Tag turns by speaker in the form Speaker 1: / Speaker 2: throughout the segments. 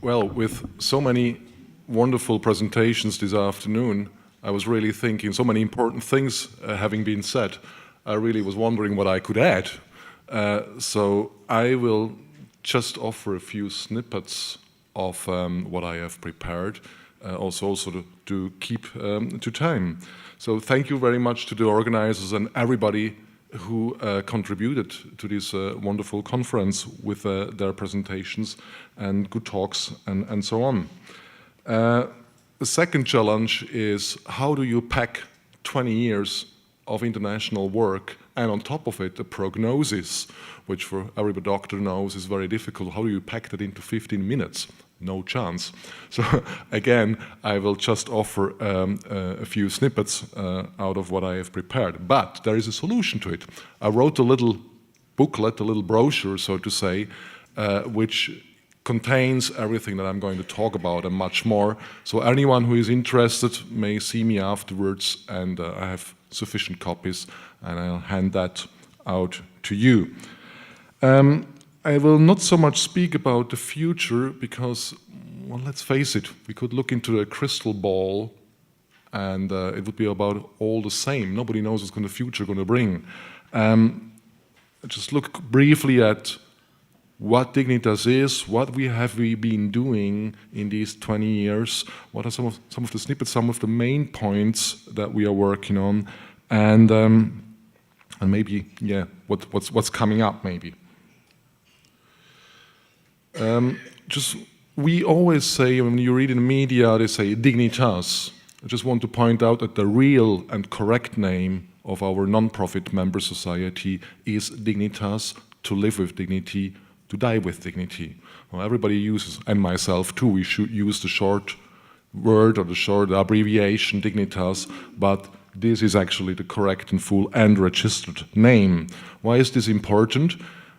Speaker 1: Well, with so many wonderful presentations this afternoon, I was really thinking so many important things having been said. I really was wondering what I could add. So I will just offer a few snippets of what I have prepared, also to keep to time. So thank you very much to the organizers and everybody who contributed to this wonderful conference with their presentations and good talks and so on. The second challenge is, how do you pack 20 years of international work and on top of it a prognosis, which for every doctor knows is very difficult. How do you pack that into 15 minutes? No chance. So again, I will just offer a few snippets out of what I have prepared. But there is a solution to it. I wrote a little booklet, a little brochure, so to say, which contains everything that I'm going to talk about and much more. So anyone who is interested may see me afterwards, and I have sufficient copies, and I'll hand that out to you. I will not so much speak about the future because, well, let's face it, we could look into a crystal ball and it would be about all the same. Nobody knows what the future is going to bring. Just look briefly at what Dignitas is, what we have been doing in these 20 years, what are some of the snippets, some of the main points that we are working on, and maybe, yeah, what's coming up, maybe. We always say, when you read in the media, they say Dignitas. I just want to point out that the real and correct name of our non-profit member society is Dignitas, to live with dignity, to die with dignity. Well, everybody uses, and myself too, we should use the short word or the short abbreviation Dignitas, but this is actually the correct and full and registered name. Why is this important?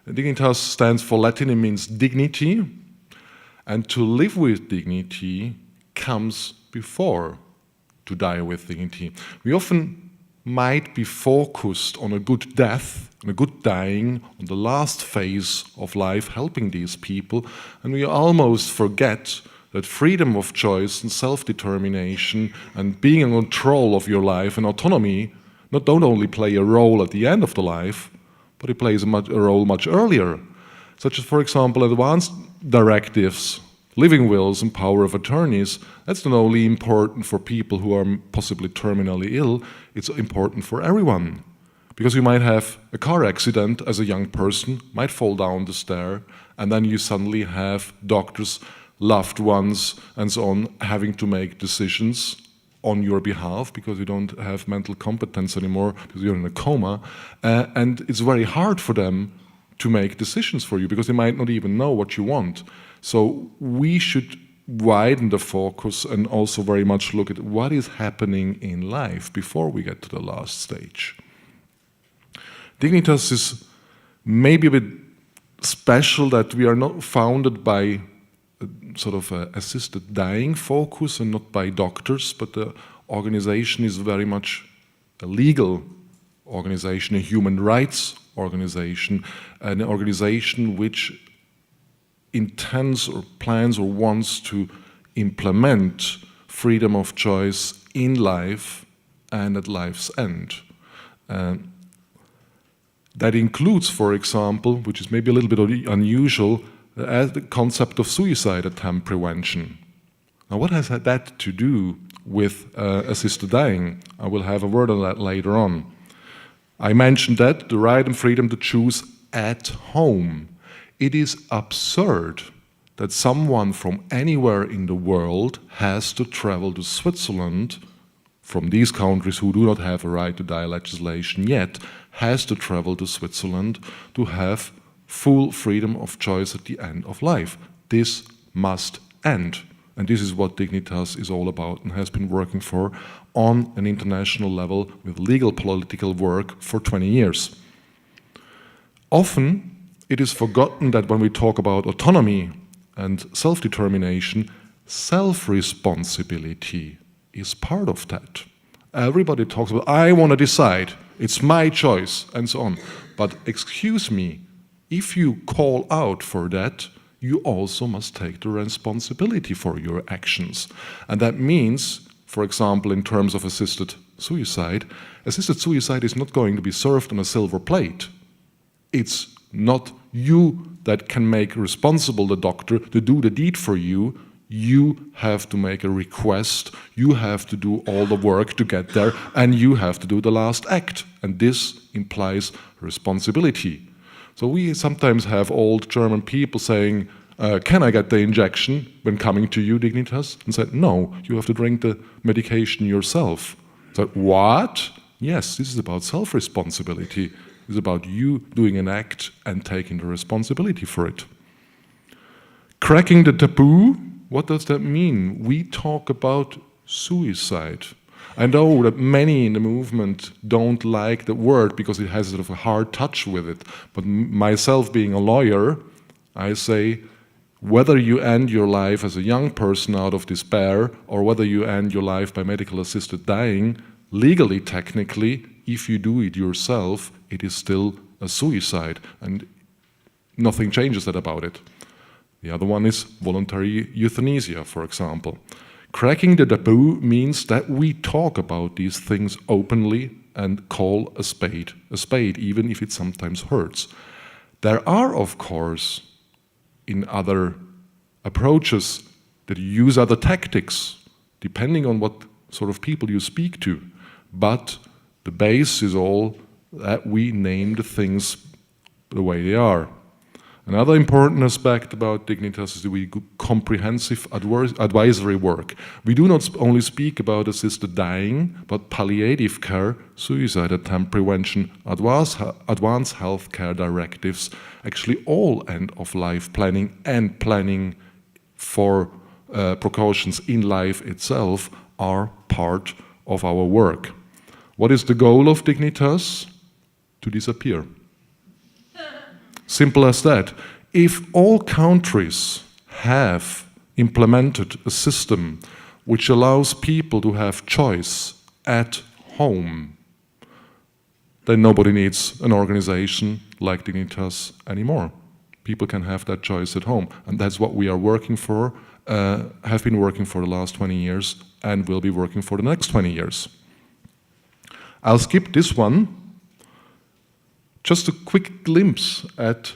Speaker 1: Dignitas stands for Latin, it means dignity, and to live with dignity comes before to die with dignity. We often might be focused on a good death, on a good dying, on the last phase of life, helping these people, and we almost forget that freedom of choice and self-determination and being in control of your life and autonomy don't only play a role at the end of the life, but it plays a role much earlier, such as, for example, advanced directives, living wills, and power of attorneys. That's not only important for people who are possibly terminally ill, it's important for everyone. Because you might have a car accident as a young person, might fall down the stair, and then you suddenly have doctors, loved ones, and so on, having to make decisions on your behalf because you don't have mental competence anymore because you're in a coma, and it's very hard for them to make decisions for you because they might not even know what you want. So we should widen the focus and also very much look at what is happening in life before we get to the last stage. Dignitas is maybe a bit special that we are not founded by sort of assisted dying focus and not by doctors, but the organization is very much a legal organization, a human rights organization, an organization which intends or plans or wants to implement freedom of choice in life and at life's end. That includes, for example, which is maybe a little bit unusual, the concept of suicide attempt prevention. Now, what has that to do with assisted dying? I will have a word on that later on. I mentioned that, the right and freedom to choose at home. It is absurd that someone from anywhere in the world has to travel to Switzerland, from these countries who do not have a right to die legislation yet, has to travel to Switzerland to have full freedom of choice at the end of life. This must end. And this is what Dignitas is all about and has been working for on an international level with legal political work for 20 years. Often, it is forgotten that when we talk about autonomy and self-determination, self-responsibility is part of that. Everybody talks about, I want to decide, it's my choice, and so on. But excuse me, if you call out for that, you also must take the responsibility for your actions. And that means, for example, in terms of assisted suicide is not going to be served on a silver plate. It's not you that can make responsible the doctor to do the deed for you. You have to make a request, you have to do all the work to get there, and you have to do the last act. And this implies responsibility. So we sometimes have old German people saying, can I get the injection when coming to you, Dignitas? And said, no, you have to drink the medication yourself. So, what? Yes, this is about self-responsibility. It's about you doing an act and taking the responsibility for it. Cracking the taboo, what does that mean? We talk about suicide. I know that many in the movement don't like the word because it has sort of a hard touch with it. But myself being a lawyer, I say, whether you end your life as a young person out of despair or whether you end your life by medical assisted dying, legally, technically, if you do it yourself, it is still a suicide, and nothing changes that about it. The other one is voluntary euthanasia, for example. Cracking the taboo means that we talk about these things openly and call a spade, even if it sometimes hurts. There are, of course, in other approaches that use other tactics, depending on what sort of people you speak to. But the base is all that we name the things the way they are. Another important aspect about Dignitas is that we do comprehensive advisory work. We do not only speak about assisted dying, but palliative care, suicide attempt prevention, advanced health care directives, actually all end-of-life planning and planning for precautions in life itself are part of our work. What is the goal of Dignitas? To disappear. Simple as that. If all countries have implemented a system which allows people to have choice at home, then nobody needs an organization like Dignitas anymore. People can have that choice at home, and that's what we are working for, have been working for the last 20 years, and will be working for the next 20 years. I'll skip this one. Just a quick glimpse at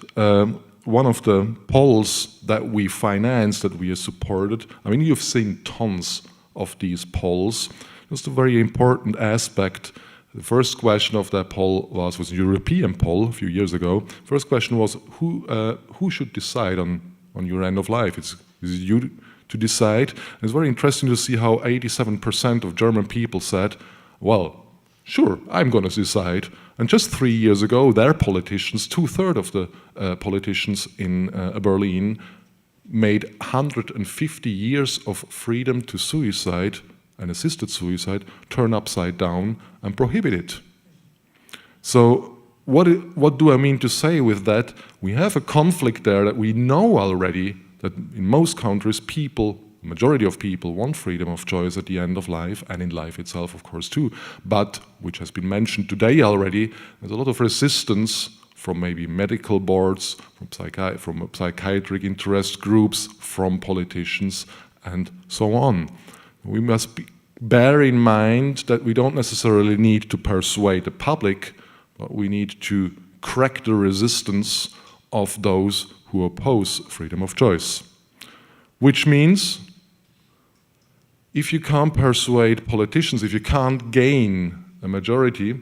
Speaker 1: one of the polls that we financed, that we have supported. I mean, you've seen tons of these polls. Just a very important aspect. The first question of that poll was a European poll a few years ago. First question was, who should decide on your end of life? Is it you to decide? And it's very interesting to see how 87% of German people said, well, sure, I'm going to decide. And just 3 years ago, their politicians, 2/3 of the politicians in Berlin, made 150 years of freedom to suicide and assisted suicide turn upside down and prohibit it. So what do I mean to say with that? We have a conflict there that we know already that in most countries majority of people want freedom of choice at the end of life, and in life itself, of course, too. But, which has been mentioned today already, there's a lot of resistance from maybe medical boards, from psychiatric interest groups, from politicians, and so on. We must bear in mind that we don't necessarily need to persuade the public, but we need to crack the resistance of those who oppose freedom of choice. Which means, if you can't persuade politicians, if you can't gain a majority,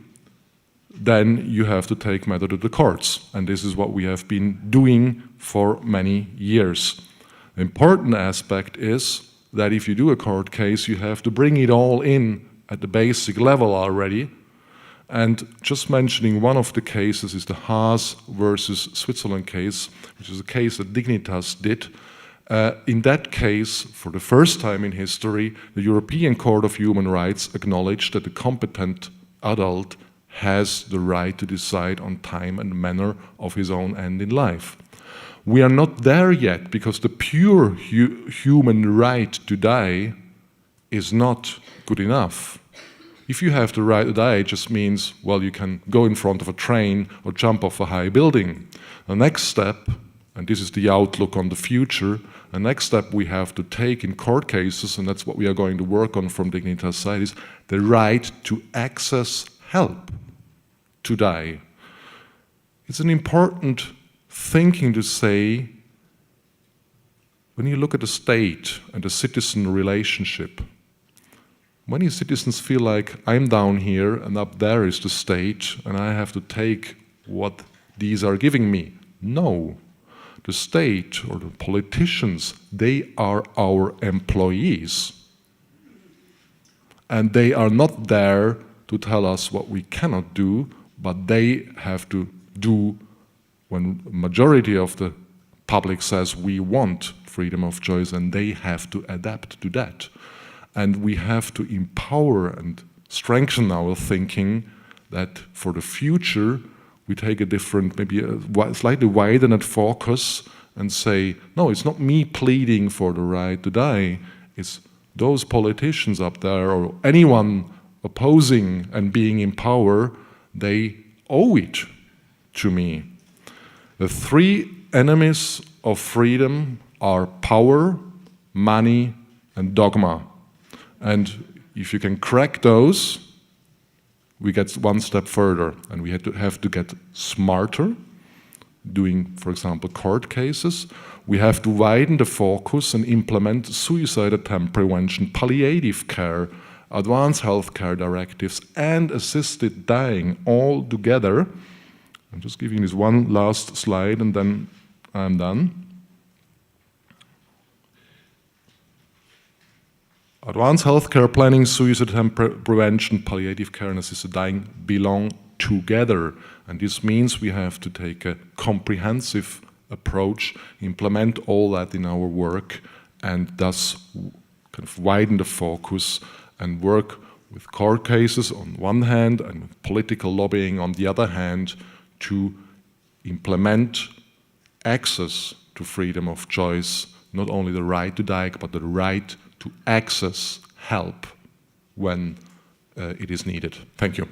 Speaker 1: then you have to take matter to the courts. And this is what we have been doing for many years. The important aspect is that if you do a court case, you have to bring it all in at the basic level already. And just mentioning one of the cases is the Haas versus Switzerland case, which is a case that Dignitas did. In that case, for the first time in history, the European Court of Human Rights acknowledged that the competent adult has the right to decide on time and manner of his own end in life. We are not there yet, because the pure human right to die is not good enough. If you have the right to die, it just means, well, you can go in front of a train or jump off a high building. The next step, and this is the outlook on the future, the next step we have to take in court cases, and that's what we are going to work on from Dignitas side, is the right to access help to die. It's an important thinking to say, when you look at the state and the citizen relationship, many citizens feel like I'm down here and up there is the state and I have to take what these are giving me. No. The state or the politicians, they are our employees. And they are not there to tell us what we cannot do, but they have to do when majority of the public says we want freedom of choice, and they have to adapt to that. And we have to empower and strengthen our thinking that for the future we take a different, maybe a slightly widened focus and say, no, it's not me pleading for the right to die, it's those politicians up there or anyone opposing and being in power, they owe it to me. The three enemies of freedom are power, money, and dogma. And if you can crack those, we get one step further, and we have to get smarter, doing, for example, court cases. We have to widen the focus and implement suicide attempt prevention, palliative care, advanced healthcare directives, and assisted dying all together. I'm just giving this one last slide, and then I'm done. Advanced healthcare planning, suicide attempt prevention, palliative care, and assisted dying belong together. And this means we have to take a comprehensive approach, implement all that in our work, and thus kind of widen the focus and work with court cases on one hand and with political lobbying on the other hand to implement access to freedom of choice, not only the right to die, but the right to access help when it is needed. Thank you.